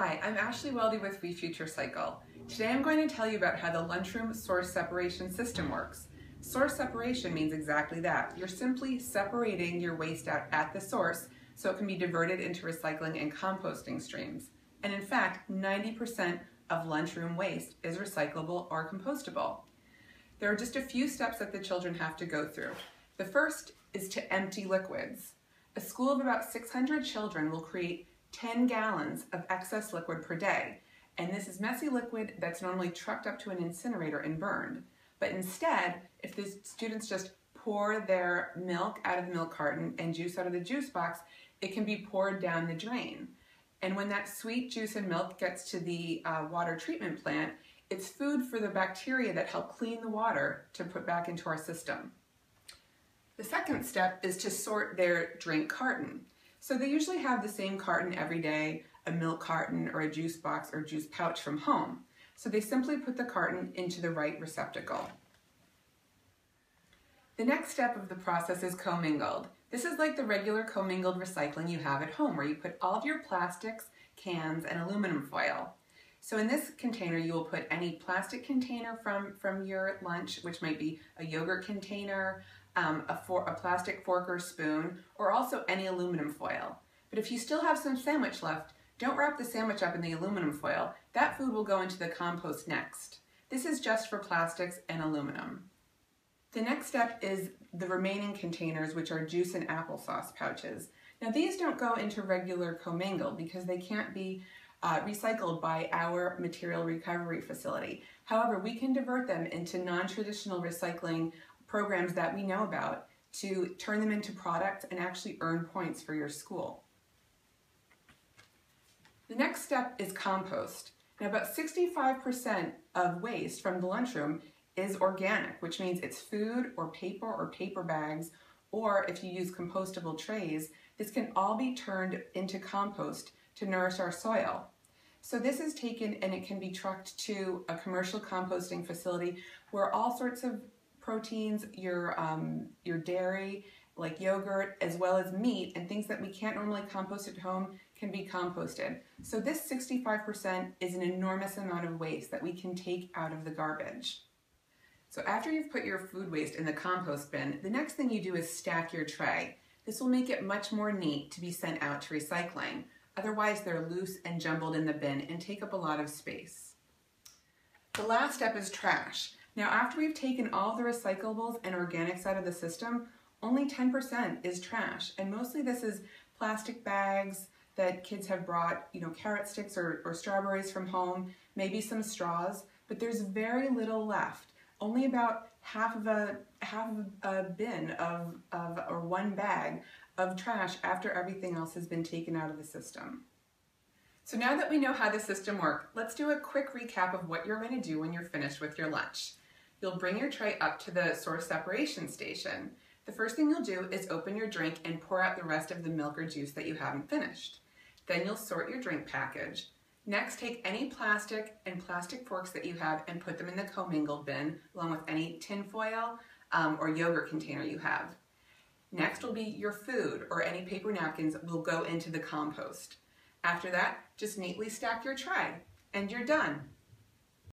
Hi, I'm Ashley Weldy with We Future Cycle. Today I'm going to tell you about how the lunchroom source separation system works. Source separation means exactly that. You're simply separating your waste out at the source so it can be diverted into recycling and composting streams. And in fact, 90% of lunchroom waste is recyclable or compostable. There are just a few steps that the children have to go through. The first is to empty liquids. A school of about 600 children will create 10 gallons of excess liquid per day, and this is messy liquid that's normally trucked up to an incinerator and burned. But instead, if the students just pour their milk out of the milk carton and juice out of the juice box, it can be poured down the drain. And when that sweet juice and milk gets to the water treatment plant, it's food for the bacteria that help clean the water to put back into our system. The second step is to sort their drink carton. So they usually have the same carton every day, a milk carton or a juice box or juice pouch from home. So they simply put the carton into the right receptacle. The next step of the process is commingled. This is like the regular commingled recycling you have at home, where you put all of your plastics, cans, and aluminum foil. So in this container, you will put any plastic container from your lunch, which might be a yogurt container, a plastic fork or spoon, or also any aluminum foil. But if you still have some sandwich left, don't wrap the sandwich up in the aluminum foil. That food will go into the compost next. This is just for plastics and aluminum. The next step is the remaining containers, which are juice and applesauce pouches. Now these don't go into regular commingled because they can't be recycled by our material recovery facility. However, we can divert them into non-traditional recycling programs that we know about to turn them into products and actually earn points for your school. The next step is compost. Now about 65% of waste from the lunchroom is organic, which means it's food or paper bags, or if you use compostable trays, this can all be turned into compost to nourish our soil. So this is taken and it can be trucked to a commercial composting facility where all sorts of proteins, your dairy, like yogurt, as well as meat and things that we can't normally compost at home can be composted. So this 65% is an enormous amount of waste that we can take out of the garbage. So after you've put your food waste in the compost bin, the next thing you do is stack your tray. This will make it much more neat to be sent out to recycling. Otherwise, they're loose and jumbled in the bin and take up a lot of space. The last step is trash. Now, after we've taken all the recyclables and organics out of the system, only 10% is trash. And mostly this is plastic bags that kids have brought, carrot sticks or strawberries from home, maybe some straws, but there's very little left. Only about half of a bin or one bag of trash after everything else has been taken out of the system. So now that we know how the system works, let's do a quick recap of what you're going to do when you're finished with your lunch. You'll bring your tray up to the source separation station. The first thing you'll do is open your drink and pour out the rest of the milk or juice that you haven't finished. Then you'll sort your drink package. Next, take any plastic and plastic forks that you have and put them in the commingled bin, along with any tin foil or yogurt container you have. Next will be your food, or any paper napkins will go into the compost. After that, just neatly stack your tray, and you're done.